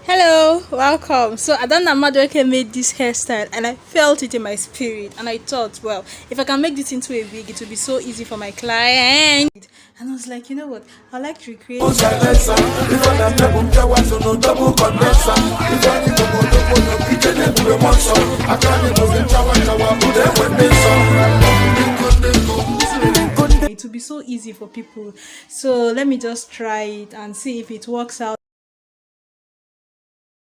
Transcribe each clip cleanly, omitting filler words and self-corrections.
Hello, welcome. So I don't know Madueke made this hairstyle and I felt it in my spirit and I thought, well, if I can make this into a wig, it will be so easy for my client. And I was like, you know what? I like to recreate it will be so easy for people. So let me just try it and see if it works out.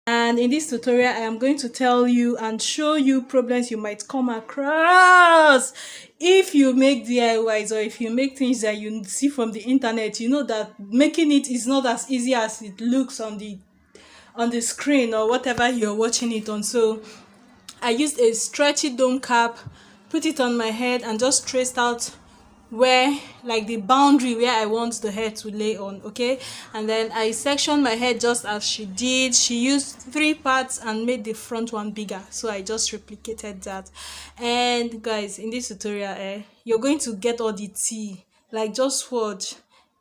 And in this tutorial I am going to tell you and show you problems you might come across if you make DIYs, or if you make things that you see from the internet. You know that making it is not as easy as it looks on the screen or whatever you're watching it on. So I used a stretchy dome cap, put it on my head and just traced out where, like, the boundary where I want the hair to lay on. Okay, and then I sectioned my head just as she did. She used 3 parts and made the front one bigger, so I just replicated that. And guys, in this tutorial, you're going to get all the tea. Like, just watch.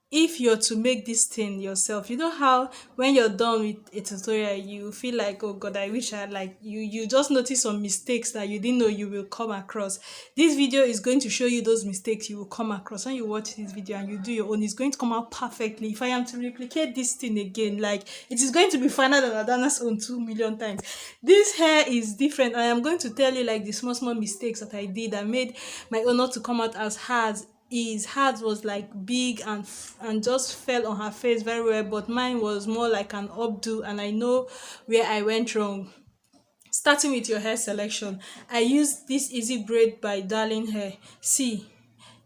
If you're to make this thing yourself, you know how when you're done with a tutorial you feel like, oh god, I wish I had, like, you just notice some mistakes that you didn't know you will come across. This video is going to show you those mistakes you will come across when you watch this video and you do your own. It's going to come out perfectly. If I am to replicate this thing again, like, it is going to be finer than Adana's own 2 million times. This hair is different. I am going to tell you, like, the small mistakes that I did that made my own not to come out as hard. His heart was like big and just fell on her face very well, but mine was more like an updo, and I know where I went wrong. Starting with your hair selection, I used this easy braid by Darling Hair. See,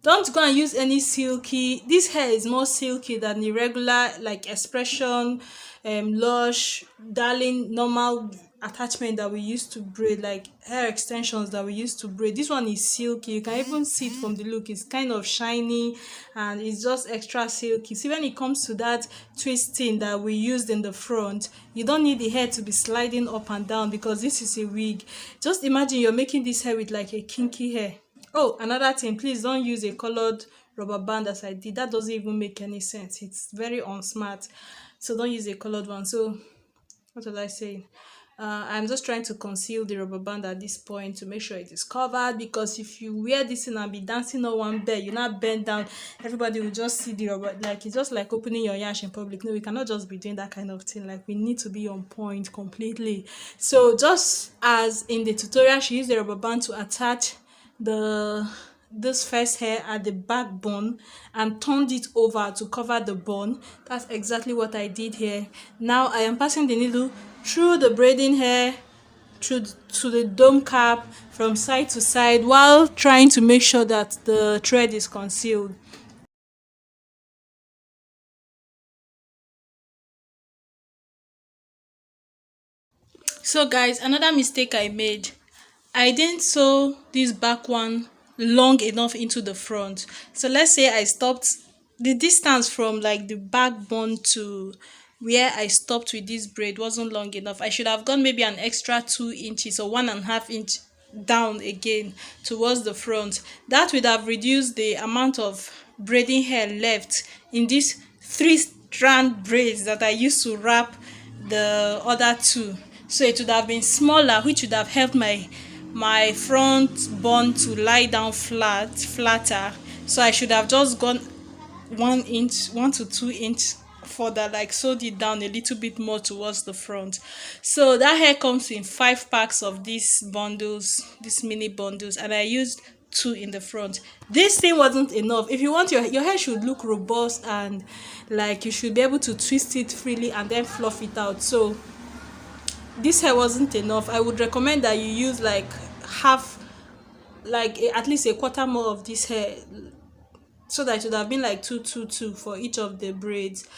don't go and use any silky. This hair is more silky than the regular, like, expression, lush, darling, normal attachment that we used to braid, like hair extensions that we used to braid. This one is silky. You can even see it from the look. It's kind of shiny and it's just extra silky. See, when it comes to that twisting that we used in the front, you don't need the hair to be sliding up and down because this is a wig. Just imagine you're making this hair with like a kinky hair. Oh, another thing, please don't use a colored rubber band as I did. That doesn't even make any sense. It's very unsmart. So don't use a colored one. So what was I saying? I'm just trying to conceal the rubber band at this point to make sure it is covered, because if you wear this thing and be dancing on one bed, you're not bend down, everybody will just see the rubber. Like, it's just like opening your yash in public. No, we cannot just be doing that kind of thing. Like, we need to be on point completely. So just as in the tutorial, she used the rubber band to attach this first hair at the backbone and turned it over to cover the bone. That's exactly what I did here. Now I am passing the needle through the braiding hair, through to the dome cap, from side to side, while trying to make sure that the thread is concealed. So guys, another mistake I made, I didn't sew this back one long enough into the front. So let's say I stopped, the distance from like the backbone to where I stopped with this braid wasn't long enough. I should have gone maybe an extra 2 inches or 1.5 inch down again towards the front. That would have reduced the amount of braiding hair left in these 3-strand braids that I used to wrap the other two. So it would have been smaller, which would have helped my front bun to lie down flatter. So I should have just gone 1 to 2 inch further, like sewed it down a little bit more towards the front. So that hair comes in 5 packs of these bundles, these mini bundles, and I used 2 in the front. This thing wasn't enough. If you want your hair should look robust and like you should be able to twist it freely and then fluff it out. So this hair wasn't enough. I would recommend that you use like half, like at least a quarter more of this hair, so that it would have been like 2 for each of the braids.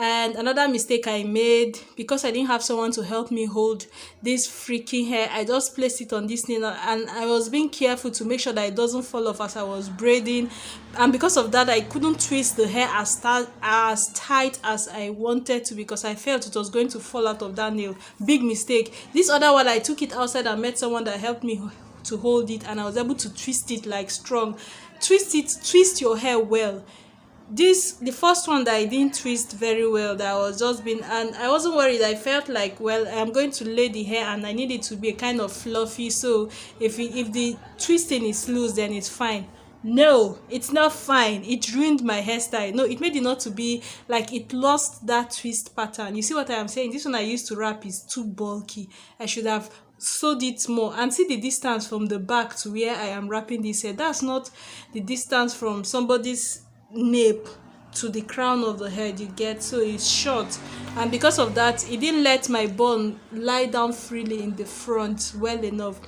And another mistake I made, because I didn't have someone to help me hold this freaking hair, I just placed it on this nail, and I was being careful to make sure that it doesn't fall off as I was braiding, and because of that I couldn't twist the hair as tight as I wanted to, because I felt it was going to fall out of that nail. Big mistake. This other one, I took it outside and met someone that helped me to hold it, and I was able to twist it like strong. Twist your hair well. the first one that I didn't twist very well, that was just been, and I wasn't worried. I felt like, well, I'm going to lay the hair and I need it to be a kind of fluffy, so if the twisting is loose, then it's fine. No, it's not fine. It ruined my hairstyle. No, it made it not to be like, it lost that twist pattern. You see what I am saying? This one I used to wrap is too bulky. I should have sewed it more. And see the distance from the back to where I am wrapping this hair. That's not the distance from somebody's nape to the crown of the head, you get. So it's short, and because of that, it didn't let my bun lie down freely in the front well enough.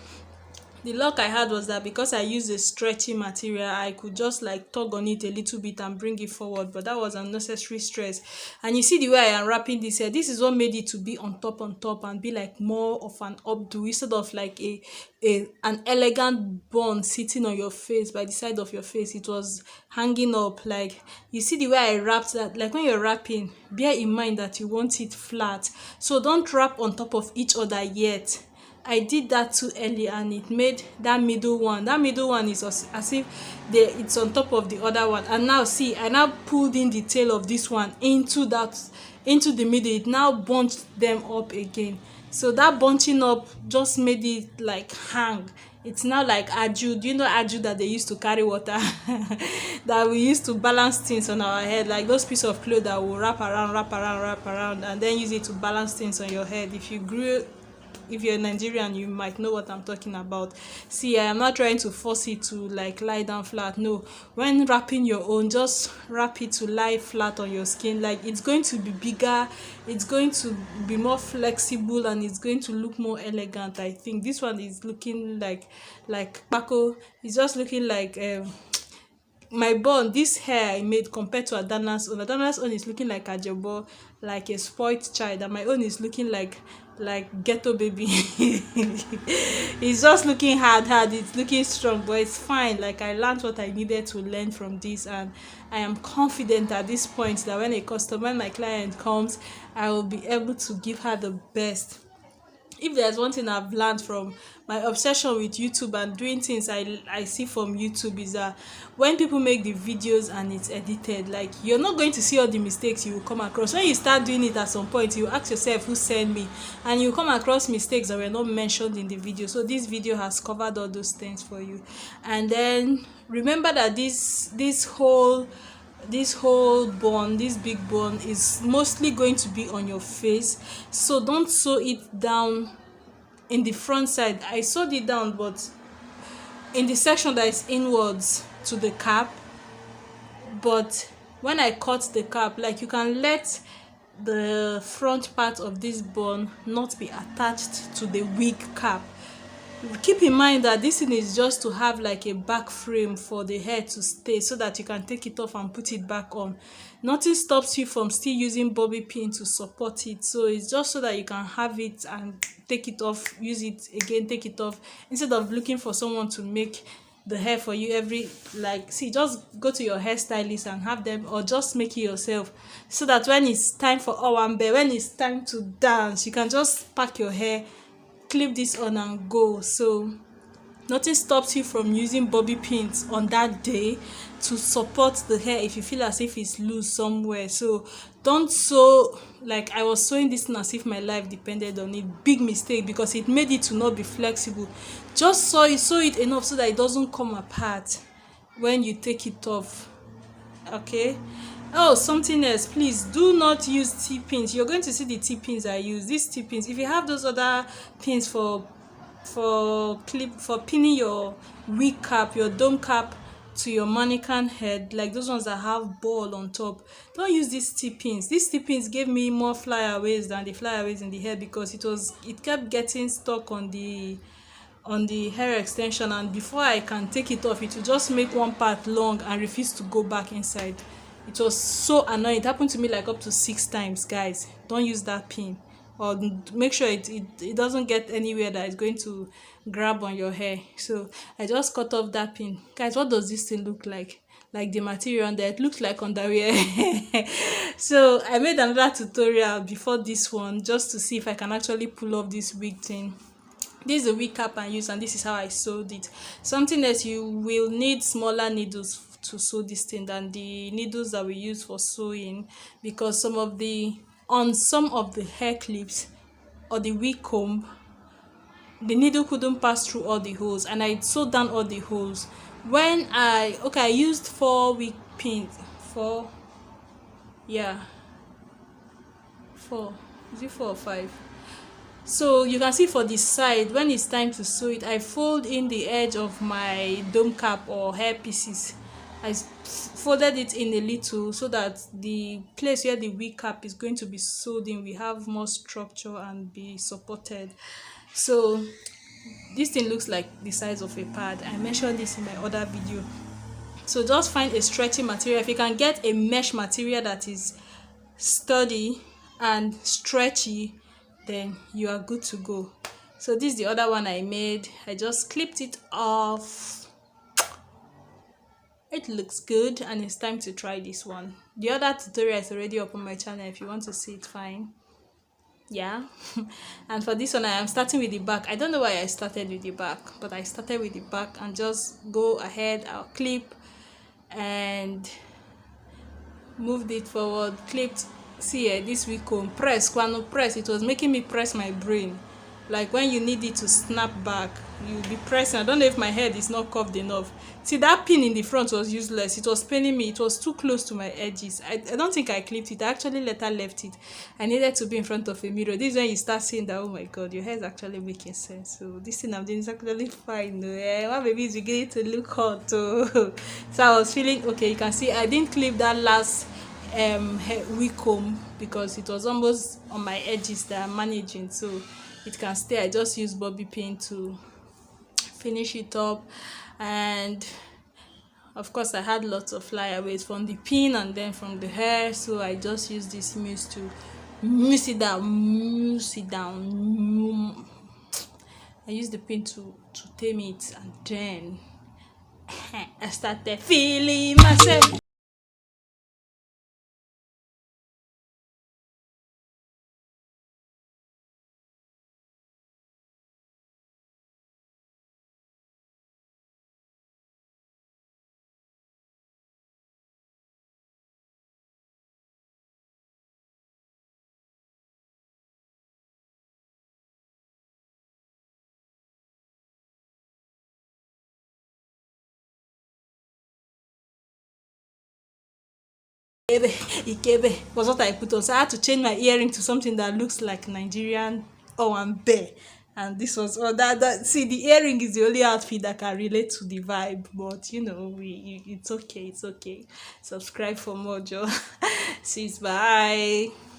The luck I had was that because I used a stretchy material, I could just like tug on it a little bit and bring it forward, but that was unnecessary stress. And you see the way I am wrapping this hair, this is what made it to be on top and be like more of an updo instead of like an elegant bun sitting on your face, by the side of your face. It was hanging up. Like, you see the way I wrapped that. Like, when you're wrapping, bear in mind that you want it flat, so don't wrap on top of each other yet. I did that too early, and it made that middle one is as if it's on top of the other one. And now see, I now pulled in the tail of this one into the middle. It now bunched them up again, so that bunching up just made it like hang. It's now like aju. Do you know aju that they used to carry water? That we used to balance things on our head, like those pieces of clothes that will wrap around and then use it to balance things on your head. If you're Nigerian, you might know what I'm talking about. See, I am not trying to force it to like lie down flat. No, when wrapping your own, just wrap it to lie flat on your skin. Like, it's going to be bigger, it's going to be more flexible, and it's going to look more elegant. I think this one is looking like Paco. It's just looking like my bun, this hair I made compared to Adana's own. Adana's own is looking like a jabo, like a spoiled child, and my own is looking like ghetto baby. It's just looking hard, it's looking strong, but it's fine. Like, I learned what I needed to learn from this, and I am confident at this point that when my client comes, I will be able to give her the best. If there's one thing I've learned from my obsession with YouTube and doing things I see from YouTube, is that when people make the videos and it's edited, like, you're not going to see all the mistakes you will come across. When you start doing it, at some point you ask yourself, who sent me? And you come across mistakes that were not mentioned in the video. So this video has covered all those things for you. And then remember that this whole bun, this big bun, is mostly going to be on your face, so don't sew it down in the front side. I sewed it down, but in the section that is inwards to the cap. But when I cut the cap, like, you can let the front part of this bun not be attached to the wig cap. Keep in mind that this thing is just to have like a back frame for the hair to stay, so that you can take it off and put it back on. Nothing stops you from still using bobby pin to support it. So it's just so that you can have it and take it off, use it again, take it off, instead of looking for someone to make the hair for you see, just go to your hairstylist and have them, or just make it yourself, so that when it's time for owambe, when it's time to dance, you can just pack your hair, clip this on, and go. So nothing stops you from using bobby pins on that day to support the hair if you feel as if it's loose somewhere. So don't sew like I was sewing this thing as if my life depended on it. Big mistake, because it made it to not be flexible. Just sew it enough so that it doesn't come apart when you take it off. Okay. Oh, something else, please do not use T-pins. You're going to see the T-pins I use. These T-pins, if you have those other pins for pinning your wig cap, your dome cap to your mannequin head, like those ones that have ball on top, don't use these T-pins. These T-pins gave me more flyaways than the flyaways in the hair, because it kept getting stuck on the hair extension, and before I can take it off, it will just make one part long and refuse to go back inside. It was so annoying. It happened to me like up to 6 times. Guys, don't use that pin, or make sure it doesn't get anywhere that is going to grab on your hair. So I just cut off that pin. Guys, what does this thing look like? Like the material on there, it looks like underwear. So I made another tutorial before this one, just to see if I can actually pull off this wig thing. This is a wig cap I use, and this is how I sewed it. Something else, you will need smaller needles to sew this thing than the needles that we use for sewing, because some of the hair clips or the wig comb, the needle couldn't pass through all the holes, and I sewed down all the holes. When I used 4 wig pins, yeah, 4, is it 4 or 5? So you can see for the side, when it's time to sew it, I fold in the edge of my dome cap or hair pieces. I folded it in a little so that the place where the wig cap is going to be sewed in will have more structure and be supported. So this thing looks like the size of a pad. I mentioned this in my other video. So just find a stretchy material. If you can get a mesh material that is sturdy and stretchy, then you are good to go. So this is the other one I made. I just clipped it off. It looks good, and it's time to try this one. The other tutorial is already up on my channel if you want to see it. Fine, yeah. And for this one, I am starting with the back. I don't know why I started with the back, but I started with the back, and just go ahead. I'll clip and moved it forward, clipped. See here, this wig comb, press, kwano press. It was making me press my brain. Like when you need it to snap back, you'll be pressing. I don't know if my head is not curved enough. See, that pin in the front was useless. It was paining me. It was too close to my edges. I don't think I clipped it. I actually later left it. I needed to be in front of a mirror. This is when you start seeing that, oh my god, your hair is actually making sense. So this thing I'm doing is actually fine. One baby is beginning to look hot. So I was feeling okay. You can see I didn't clip that last wig comb because it was almost on my edges that I'm managing, so it can stay. I just use bobby pin to finish it up, and of course I had lots of flyaways from the pin and then from the hair, so I just use this mousse to mousse it down. I use the pin to tame it, and then I started feeling myself. Ikebe was what I put on. So I had to change my earring to something that looks like Nigerian Owambe. And this was all that. See, the earring is the only outfit that can relate to the vibe. But you know, it's okay. It's okay. Subscribe for more, Joe. See, bye.